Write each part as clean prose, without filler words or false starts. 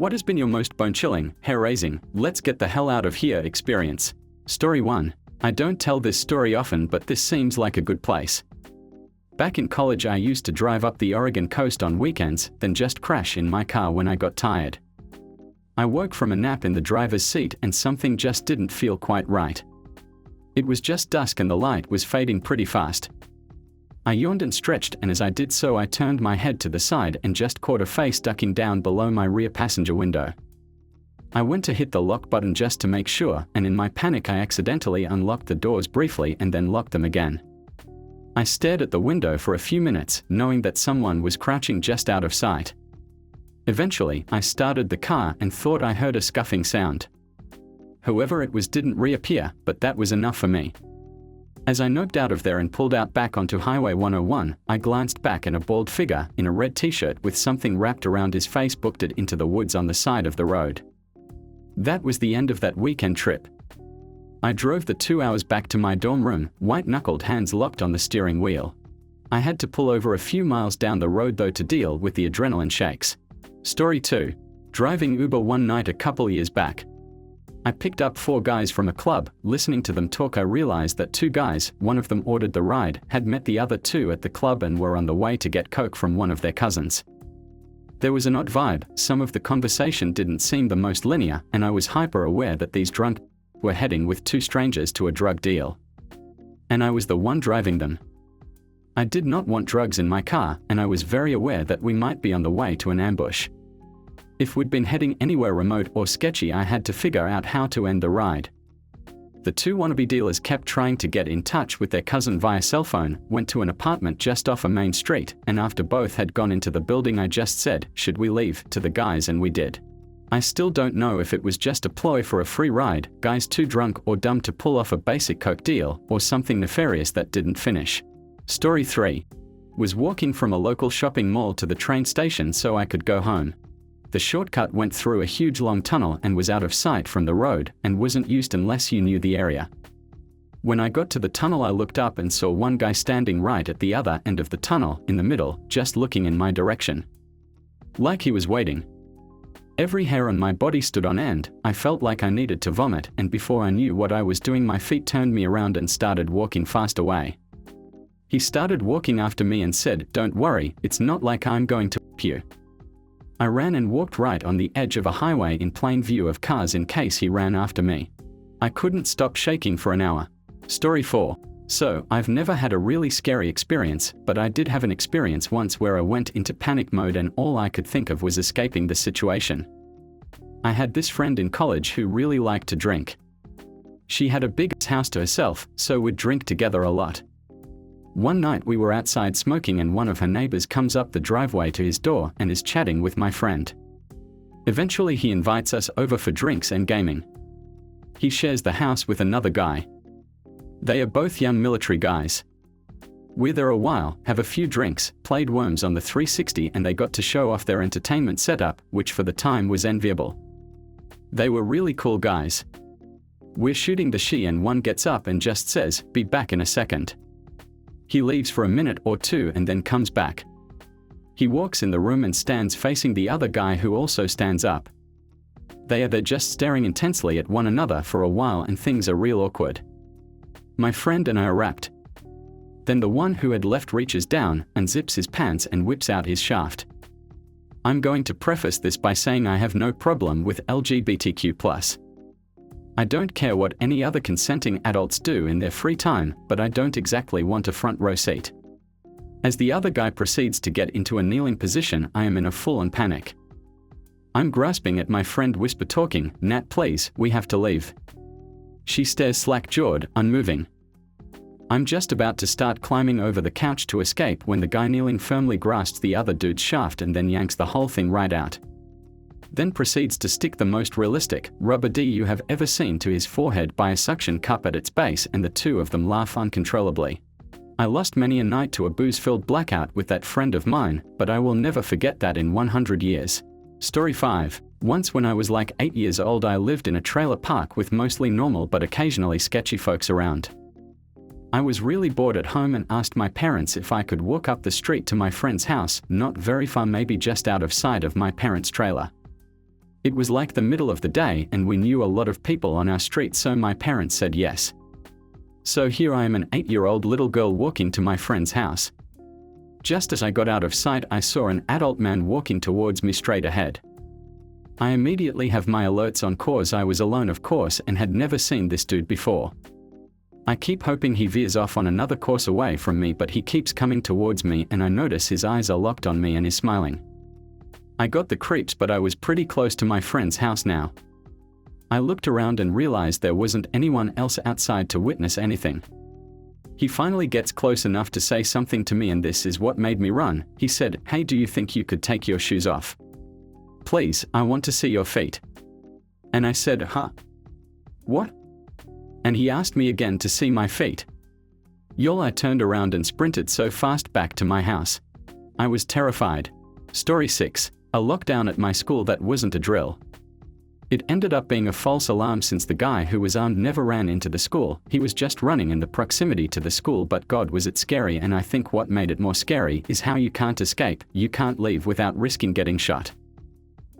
What has been your most bone-chilling, hair-raising, let's get the hell out of here experience? Story 1. I don't tell this story often, but this seems like a good place. Back in college, I used to drive up the Oregon coast on weekends, then just crash in my car when I got tired. I woke from a nap in the driver's seat and something just didn't feel quite right. It was just dusk and the light was fading pretty fast. I yawned and stretched, and as I did so I turned my head to the side and just caught a face ducking down below my rear passenger window. I went to hit the lock button just to make sure, and in my panic I accidentally unlocked the doors briefly and then locked them again. I stared at the window for a few minutes, knowing that someone was crouching just out of sight. Eventually, I started the car and thought I heard a scuffing sound. Whoever it was didn't reappear, but that was enough for me. As I noped out of there and pulled out back onto Highway 101, I glanced back and a bald figure in a red t-shirt with something wrapped around his face booked it into the woods on the side of the road. That was the end of that weekend trip. I drove the 2 hours back to my dorm room, white-knuckled, hands locked on the steering wheel. I had to pull over a few miles down the road though to deal with the adrenaline shakes. Story 2. Driving Uber one night a couple years back. I picked up 4 guys from a club. Listening to them talk, I realized that 2 guys, one of them ordered the ride, had met the other 2 at the club and were on the way to get coke from one of their cousins. There was an odd vibe, some of the conversation didn't seem the most linear, and I was hyper aware that these drunk were heading with 2 strangers to a drug deal. And I was the one driving them. I did not want drugs in my car, and I was very aware that we might be on the way to an ambush. If we'd been heading anywhere remote or sketchy, I had to figure out how to end the ride. The 2 wannabe dealers kept trying to get in touch with their cousin via cell phone, went to an apartment just off a main street, and after both had gone into the building I just said, "Should we leave?" to the guys, and we did. I still don't know if it was just a ploy for a free ride, guys too drunk or dumb to pull off a basic coke deal, or something nefarious that didn't finish. Story 3. Was walking from a local shopping mall to the train station so I could go home. The shortcut went through a huge long tunnel and was out of sight from the road and wasn't used unless you knew the area. When I got to the tunnel, I looked up and saw one guy standing right at the other end of the tunnel, in the middle, just looking in my direction. Like he was waiting. Every hair on my body stood on end. I felt like I needed to vomit, and before I knew what I was doing, my feet turned me around and started walking fast away. He started walking after me and said, "Don't worry, it's not like I'm going to f you." I ran and walked right on the edge of a highway in plain view of cars in case he ran after me. I couldn't stop shaking for an hour. Story 4. So, I've never had a really scary experience, but I did have an experience once where I went into panic mode and all I could think of was escaping the situation. I had this friend in college who really liked to drink. She had a big house to herself, so would drink together a lot. One night we were outside smoking and one of her neighbors comes up the driveway to his door and is chatting with my friend. Eventually he invites us over for drinks and gaming. He shares the house with another guy. They are both young military guys. We're there a while, have a few drinks, played Worms on the 360, and they got to show off their entertainment setup, which for the time was enviable. They were really cool guys. We're shooting the shit and one gets up and just says, "Be back in a second." He leaves for a minute or 2 and then comes back. He walks in the room and stands facing the other guy who also stands up. They are there just staring intensely at one another for a while and things are real awkward. My friend and I are wrapped. Then the one who had left reaches down, unzips his pants and whips out his shaft. I'm going to preface this by saying I have no problem with LGBTQ+. I don't care what any other consenting adults do in their free time, but I don't exactly want a front row seat. As the other guy proceeds to get into a kneeling position, I am in a full-on panic. I'm grasping at my friend, whisper talking, "Nat, please, we have to leave." She stares slack-jawed, unmoving. I'm just about to start climbing over the couch to escape when the guy kneeling firmly grasps the other dude's shaft and then yanks the whole thing right out. Then proceeds to stick the most realistic rubber D you have ever seen to his forehead by a suction cup at its base, and the 2 of them laugh uncontrollably. I lost many a night to a booze-filled blackout with that friend of mine, but I will never forget that in 100 years. Story 5. Once when I was like 8 years old, I lived in a trailer park with mostly normal but occasionally sketchy folks around. I was really bored at home and asked my parents if I could walk up the street to my friend's house, not very far, maybe just out of sight of my parents' trailer. It was like the middle of the day and we knew a lot of people on our street, so my parents said yes. So here I am, an 8-year-old little girl walking to my friend's house. Just as I got out of sight, I saw an adult man walking towards me straight ahead. I immediately have my alerts on cause I was alone, of course, and had never seen this dude before. I keep hoping he veers off on another course away from me, but he keeps coming towards me and I notice his eyes are locked on me and is smiling. I got the creeps, but I was pretty close to my friend's house now. I looked around and realized there wasn't anyone else outside to witness anything. He finally gets close enough to say something to me, and this is what made me run. He said, "Hey, do you think you could take your shoes off? Please, I want to see your feet." And I said, "Huh? What?" And he asked me again to see my feet. Y'all, I turned around and sprinted so fast back to my house. I was terrified. Story 6. A lockdown at my school that wasn't a drill. It ended up being a false alarm since the guy who was armed never ran into the school. He was just running in the proximity to the school, but God, was it scary. And I think what made it more scary is how you can't escape, you can't leave without risking getting shot.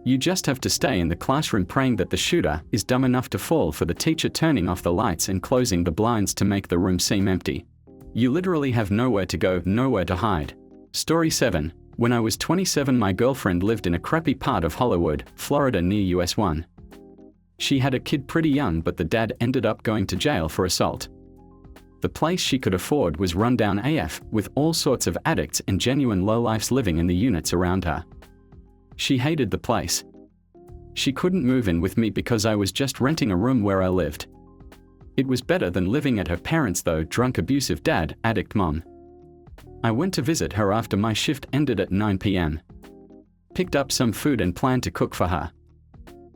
You just have to stay in the classroom praying that the shooter is dumb enough to fall for the teacher turning off the lights and closing the blinds to make the room seem empty. You literally have nowhere to go, nowhere to hide. Story 7. When I was 27, my girlfriend lived in a crappy part of Hollywood, Florida near US 1. She had a kid pretty young, but the dad ended up going to jail for assault. The place she could afford was rundown AF, with all sorts of addicts and genuine lowlifes living in the units around her. She hated the place. She couldn't move in with me because I was just renting a room where I lived. It was better than living at her parents' though, drunk abusive dad, addict mom. I went to visit her after my shift ended at 9 p.m. Picked up some food and planned to cook for her.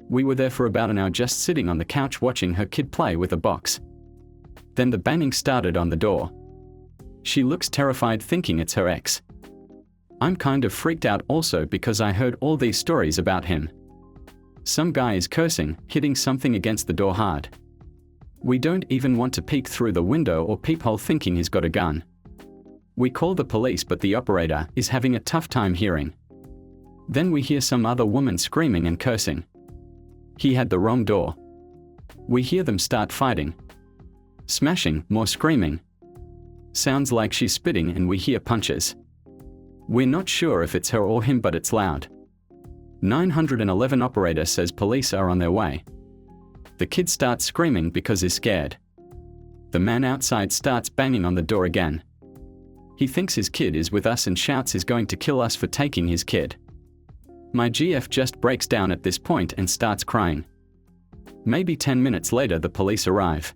We were there for about an hour just sitting on the couch watching her kid play with a box. Then the banging started on the door. She looks terrified, thinking it's her ex. I'm kind of freaked out also because I heard all these stories about him. Some guy is cursing, hitting something against the door hard. We don't even want to peek through the window or peephole thinking he's got a gun. We call the police, but the operator is having a tough time hearing. Then we hear some other woman screaming and cursing. He had the wrong door. We hear them start fighting. Smashing, more screaming. Sounds like she's spitting and we hear punches. We're not sure if it's her or him, but it's loud. 911 operator says police are on their way. The kid starts screaming because he's scared. The man outside starts banging on the door again. He thinks his kid is with us and shouts he's going to kill us for taking his kid. My GF just breaks down at this point and starts crying. Maybe 10 minutes later the police arrive.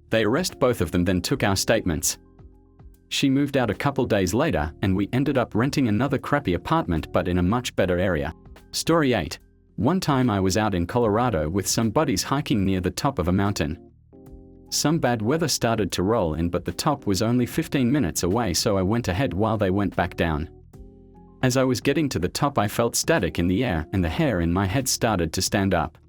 They arrest both of them, then took our statements. She moved out a couple days later and we ended up renting another crappy apartment but in a much better area. Story 8. One time I was out in Colorado with some buddies hiking near the top of a mountain. Some bad weather started to roll in, but the top was only 15 minutes away, so I went ahead while they went back down. As I was getting to the top, I felt static in the air and the hair in my head started to stand up.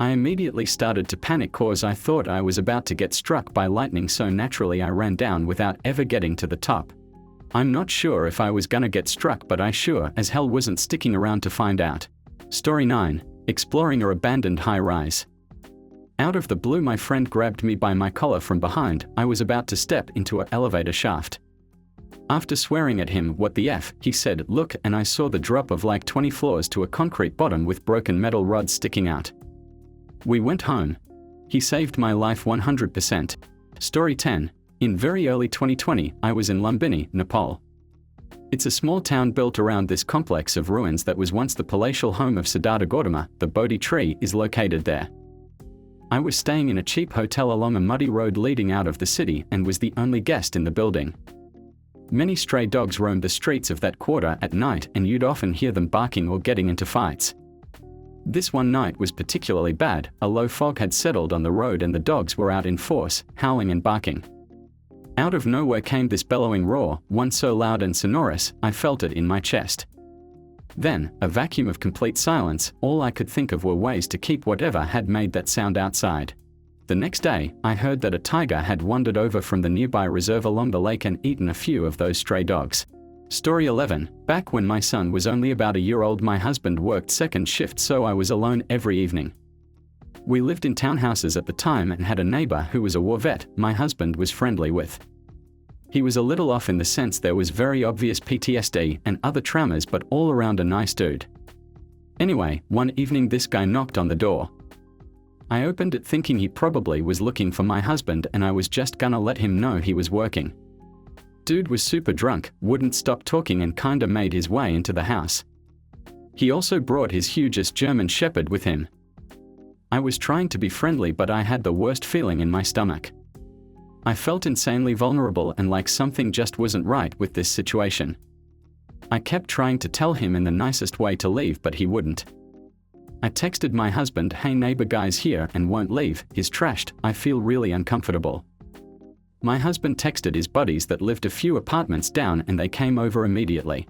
I immediately started to panic cause I thought I was about to get struck by lightning, so naturally I ran down without ever getting to the top. I'm not sure if I was gonna get struck, but I sure as hell wasn't sticking around to find out. Story 9. Exploring an abandoned high-rise. Out of the blue, my friend grabbed me by my collar from behind. I was about to step into an elevator shaft. After swearing at him, "What the F," he said, "Look," and I saw the drop of like 20 floors to a concrete bottom with broken metal rods sticking out. We went home. He saved my life 100%. Story 10. In very early 2020, I was in Lumbini, Nepal. It's a small town built around this complex of ruins that was once the palatial home of Siddhartha Gautama. The Bodhi tree is located there. I was staying in a cheap hotel along a muddy road leading out of the city and was the only guest in the building. Many stray dogs roamed the streets of that quarter at night, and you'd often hear them barking or getting into fights. This one night was particularly bad. A low fog had settled on the road and the dogs were out in force, howling and barking. Out of nowhere came this bellowing roar, one so loud and sonorous, I felt it in my chest. Then, a vacuum of complete silence. All I could think of were ways to keep whatever had made that sound outside. The next day, I heard that a tiger had wandered over from the nearby reserve along the lake and eaten a few of those stray dogs. Story 11. Back when my son was only about a year old, my husband worked second shift, so I was alone every evening. We lived in townhouses at the time and had a neighbor who was a war vet my husband was friendly with. He was a little off in the sense there was very obvious PTSD and other traumas, but all around a nice dude. Anyway, one evening this guy knocked on the door. I opened it thinking he probably was looking for my husband, and I was just gonna let him know he was working. Dude was super drunk, wouldn't stop talking, and kinda made his way into the house. He also brought his hugest German Shepherd with him. I was trying to be friendly, but I had the worst feeling in my stomach. I felt insanely vulnerable and like something just wasn't right with this situation. I kept trying to tell him in the nicest way to leave, but he wouldn't. I texted my husband, "Hey neighbor, guy's here and won't leave, he's trashed, I feel really uncomfortable." My husband texted his buddies that lived a few apartments down, and they came over immediately.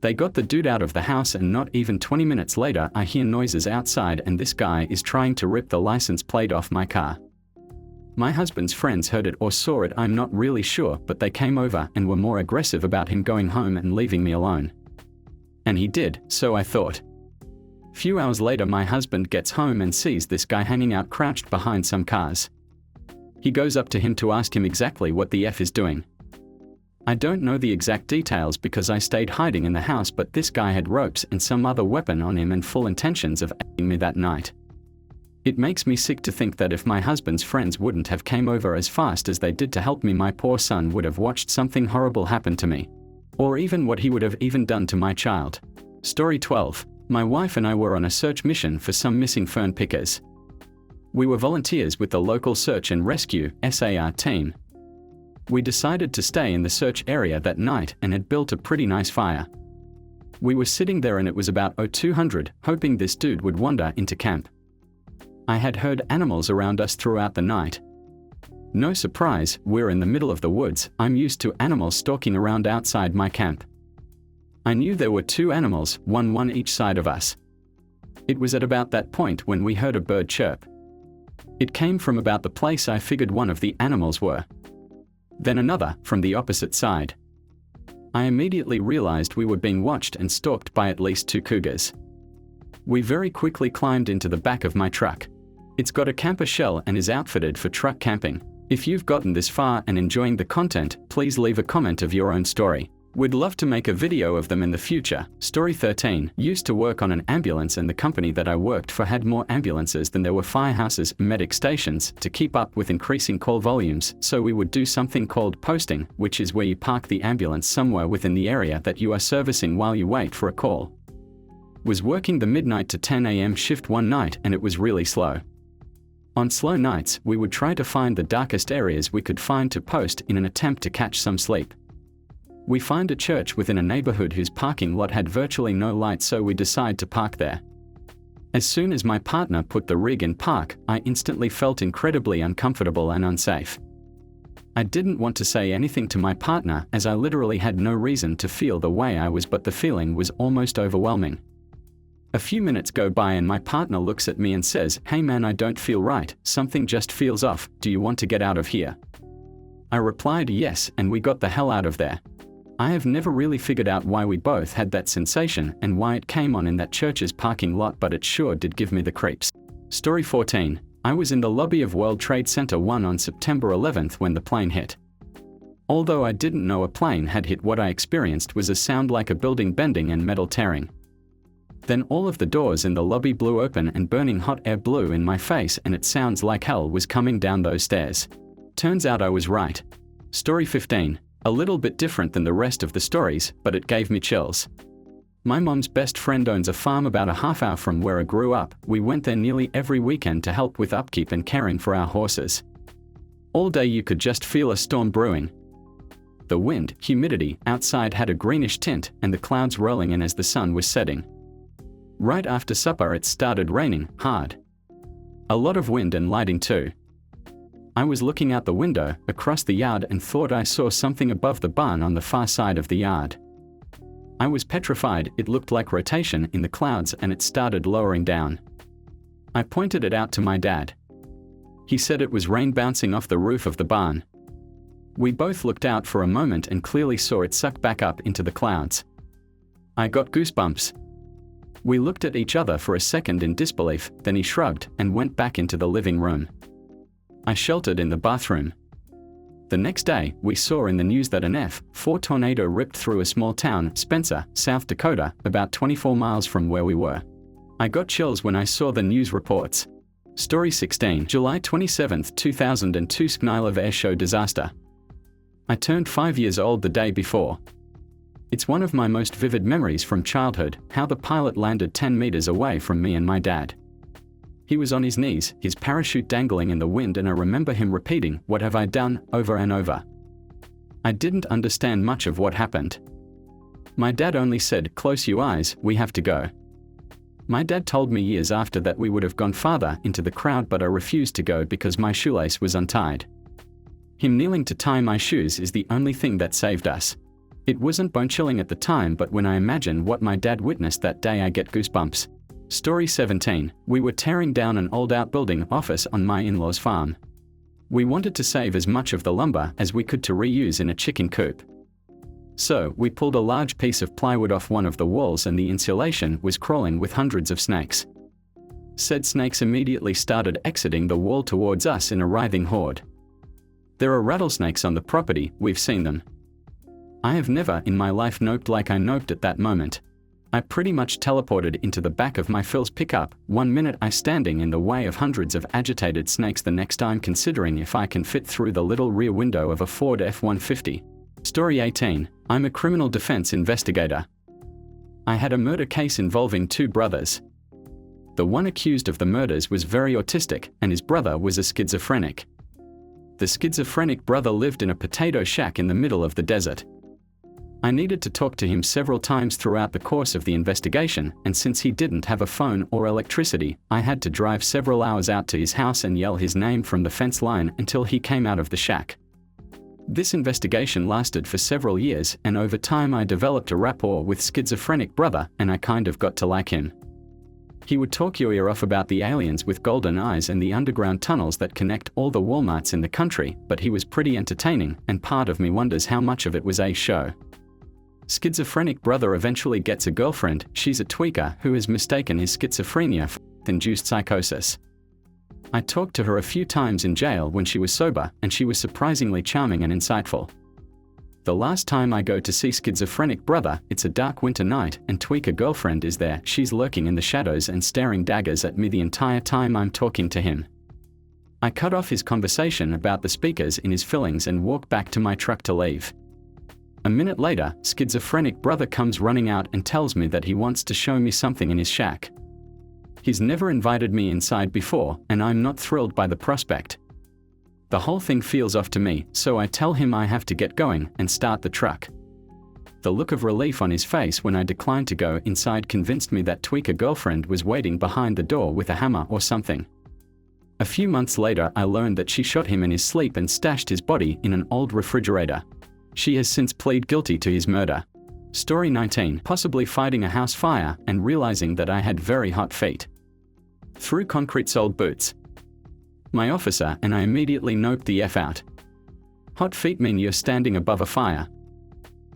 They got the dude out of the house, and not even 20 minutes later I hear noises outside, and this guy is trying to rip the license plate off my car. My husband's friends heard it or saw it, I'm not really sure, but they came over and were more aggressive about him going home and leaving me alone. And he did, so I thought. Few hours later my husband gets home and sees this guy hanging out crouched behind some cars. He goes up to him to ask him exactly what the F is doing. I don't know the exact details because I stayed hiding in the house, but this guy had ropes and some other weapon on him and full intentions of a**ing me that night. It makes me sick to think that if my husband's friends wouldn't have came over as fast as they did to help me, my poor son would have watched something horrible happen to me. Or even what he would have even done to my child. Story 12. My wife and I were on a search mission for some missing fern pickers. We were volunteers with the local search and rescue (SAR) team. We decided to stay in the search area that night and had built a pretty nice fire. We were sitting there and it was about 0200, hoping this dude would wander into camp. I had heard animals around us throughout the night. No surprise, we're in the middle of the woods, I'm used to animals stalking around outside my camp. I knew there were two animals, one each side of us. It was at about that point when we heard a bird chirp. It came from about the place I figured one of the animals were. Then another, from the opposite side. I immediately realized we were being watched and stalked by at least two cougars. We very quickly climbed into the back of my truck. It's got a camper shell and is outfitted for truck camping. If you've gotten this far and enjoying the content, please leave a comment of your own story. We'd love to make a video of them in the future. Story 13. Used to work on an ambulance, and the company that I worked for had more ambulances than there were firehouses and medic stations to keep up with increasing call volumes, so we would do something called posting, which is where you park the ambulance somewhere within the area that you are servicing while you wait for a call. Was working the midnight to 10 a.m. shift one night, and it was really slow. On slow nights, we would try to find the darkest areas we could find to post in an attempt to catch some sleep. We find a church within a neighborhood whose parking lot had virtually no light, so we decide to park there. As soon as my partner put the rig in park, I instantly felt incredibly uncomfortable and unsafe. I didn't want to say anything to my partner, as I literally had no reason to feel the way I was, but the feeling was almost overwhelming. A few minutes go by and my partner looks at me and says, "Hey man, I don't feel right, something just feels off, do you want to get out of here?" I replied yes, and we got the hell out of there. I have never really figured out why we both had that sensation and why it came on in that church's parking lot, but it sure did give me the creeps. Story 14. I was in the lobby of World Trade Center 1 on September 11th when the plane hit. Although I didn't know a plane had hit, what I experienced was a sound like a building bending and metal tearing. Then all of the doors in the lobby blew open and burning hot air blew in my face, and it sounds like hell was coming down those stairs. Turns out I was right. Story 15. A little bit different than the rest of the stories, but it gave me chills. My mom's best friend owns a farm about a half hour from where I grew up. We went there nearly every weekend to help with upkeep and caring for our horses. All day you could just feel a storm brewing. The wind, humidity outside had a greenish tint, and the clouds rolling in as the sun was setting. Right after supper it started raining hard. A lot of wind and lightning too. I was looking out the window across the yard and thought I saw something above the barn on the far side of the yard. I was petrified. It looked like rotation in the clouds, and it started lowering down. I pointed it out to my dad. He said it was rain bouncing off the roof of the barn. We both looked out for a moment and clearly saw it suck back up into the clouds. I got goosebumps. We looked at each other for a second in disbelief, then he shrugged and went back into the living room. I sheltered in the bathroom. The next day, we saw in the news that an F4 tornado ripped through a small town, Spencer, South Dakota, about 24 miles from where we were. I got chills when I saw the news reports. Story 16, July 27, 2002 Sknylev Air Show disaster. I turned 5 years old the day before. It's one of my most vivid memories from childhood, how the pilot landed 10 meters away from me and my dad. He was on his knees, his parachute dangling in the wind, and I remember him repeating, "What have I done?" over and over. I didn't understand much of what happened. My dad only said, "Close your eyes, we have to go." My dad told me years after that we would have gone farther into the crowd, but I refused to go because my shoelace was untied. Him kneeling to tie my shoes is the only thing that saved us. It wasn't bone-chilling at the time, but when I imagine what my dad witnessed that day, I get goosebumps. Story 17. We were tearing down an old outbuilding office on my in-laws' farm. We wanted to save as much of the lumber as we could to reuse in a chicken coop. So, we pulled a large piece of plywood off one of the walls and the insulation was crawling with hundreds of snakes. Said snakes immediately started exiting the wall towards us in a writhing horde. There are rattlesnakes on the property, we've seen them. I have never in my life noped like I noped at that moment. I pretty much teleported into the back of my Phil's pickup. 1 minute I standing in the way of hundreds of agitated snakes, the next I'm considering if I can fit through the little rear window of a Ford F-150. Story 18. I'm a criminal defense investigator. I had a murder case involving 2 brothers. The one accused of the murders was very autistic, and his brother was a schizophrenic. The schizophrenic brother lived in a potato shack in the middle of the desert. I needed to talk to him several times throughout the course of the investigation, and since he didn't have a phone or electricity, I had to drive several hours out to his house and yell his name from the fence line until he came out of the shack. This investigation lasted for several years, and over time I developed a rapport with schizophrenic brother, and I kind of got to like him. He would talk your ear off about the aliens with golden eyes and the underground tunnels that connect all the Walmarts in the country, but he was pretty entertaining, and part of me wonders how much of it was a show. Schizophrenic brother eventually gets a girlfriend. She's a tweaker who has mistaken his schizophrenia for induced psychosis. I talked to her a few times in jail when she was sober, and she was surprisingly charming and insightful. The last time I go to see schizophrenic brother, it's a dark winter night, and tweaker girlfriend is there. She's lurking in the shadows and staring daggers at me the entire time I'm talking to him. I cut off his conversation about the speakers in his fillings and walk back to my truck to leave. A minute later, schizophrenic brother comes running out and tells me that he wants to show me something in his shack. He's never invited me inside before, and I'm not thrilled by the prospect. The whole thing feels off to me, so I tell him I have to get going and start the truck. The look of relief on his face when I declined to go inside convinced me that tweaker girlfriend was waiting behind the door with a hammer or something. A few months later, I learned that she shot him in his sleep and stashed his body in an old refrigerator. She has since pleaded guilty to his murder. Story 19. Possibly fighting a house fire and realizing that I had very hot feet. Through concrete-soled boots. My officer and I immediately noped the F out. Hot feet mean you're standing above a fire.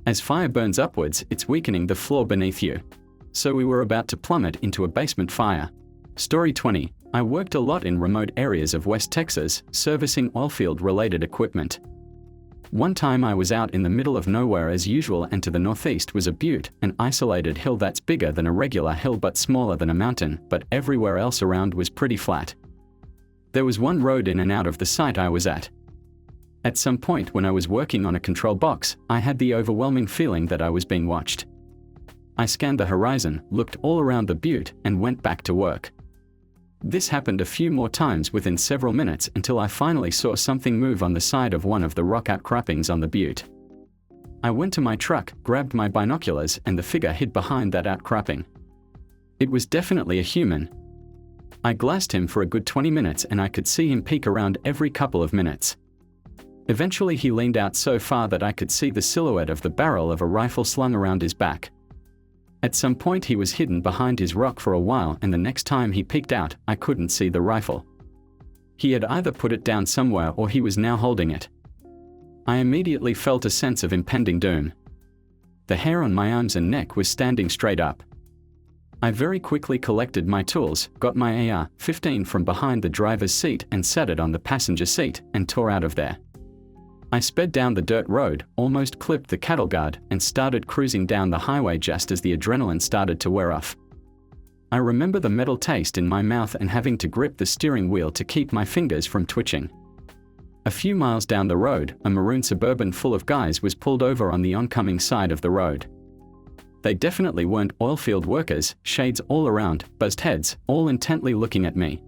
As fire burns upwards, it's weakening the floor beneath you. So we were about to plummet into a basement fire. Story 20. I worked a lot in remote areas of West Texas, servicing oilfield-related equipment. One time I was out in the middle of nowhere as usual, and to the northeast was a butte, an isolated hill that's bigger than a regular hill but smaller than a mountain, but everywhere else around was pretty flat. There was one road in and out of the site I was at. At some point when I was working on a control box, I had the overwhelming feeling that I was being watched. I scanned the horizon, looked all around the butte, and went back to work. This happened a few more times within several minutes until I finally saw something move on the side of one of the rock outcroppings on the butte. I went to my truck, grabbed my binoculars, and the figure hid behind that outcropping. It was definitely a human. I glassed him for a good 20 minutes and I could see him peek around every couple of minutes. Eventually he leaned out so far that I could see the silhouette of the barrel of a rifle slung around his back. At some point he was hidden behind his rock for a while, and the next time he peeked out, I couldn't see the rifle. He had either put it down somewhere or he was now holding it. I immediately felt a sense of impending doom. The hair on my arms and neck was standing straight up. I very quickly collected my tools, got my AR-15 from behind the driver's seat and set it on the passenger seat, and tore out of there. I sped down the dirt road, almost clipped the cattle guard, and started cruising down the highway just as the adrenaline started to wear off. I remember the metal taste in my mouth and having to grip the steering wheel to keep my fingers from twitching. A few miles down the road, a maroon Suburban full of guys was pulled over on the oncoming side of the road. They definitely weren't oilfield workers, shades all around, buzzed heads, all intently looking at me.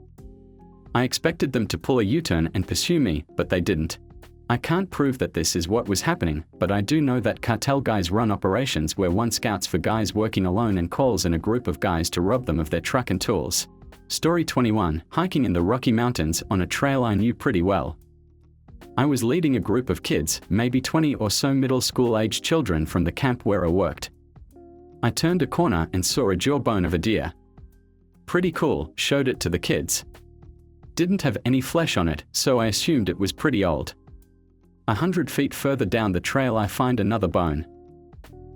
I expected them to pull a U-turn and pursue me, but they didn't. I can't prove that this is what was happening, but I do know that cartel guys run operations where one scouts for guys working alone and calls in a group of guys to rob them of their truck and tools. Story 21, hiking in the Rocky Mountains on a trail I knew pretty well. I was leading a group of kids, maybe 20 or so middle school-aged children from the camp where I worked. I turned a corner and saw a jawbone of a deer. Pretty cool, showed it to the kids. Didn't have any flesh on it, so I assumed it was pretty old. 100 feet further down the trail I find another bone.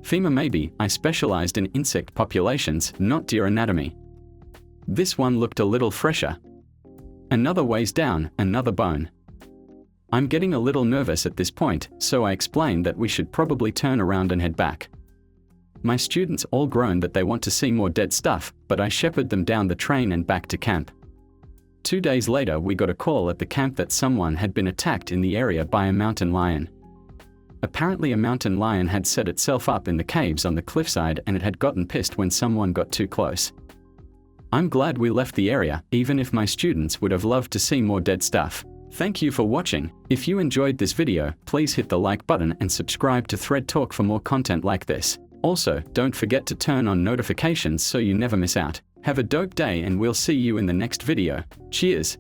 Femur maybe, I specialized in insect populations, not deer anatomy. This one looked a little fresher. Another ways down, another bone. I'm getting a little nervous at this point, so I explained that we should probably turn around and head back. My students all groan that they want to see more dead stuff, but I shepherd them down the train and back to camp. 2 days later we got a call at the camp that someone had been attacked in the area by a mountain lion. Apparently a mountain lion had set itself up in the caves on the cliffside and it had gotten pissed when someone got too close. I'm glad we left the area, even if my students would have loved to see more dead stuff. Thank you for watching. If you enjoyed this video, please hit the like button and subscribe to Thread Talk for more content like this. Also, don't forget to turn on notifications so you never miss out. Have a dope day and we'll see you in the next video. Cheers!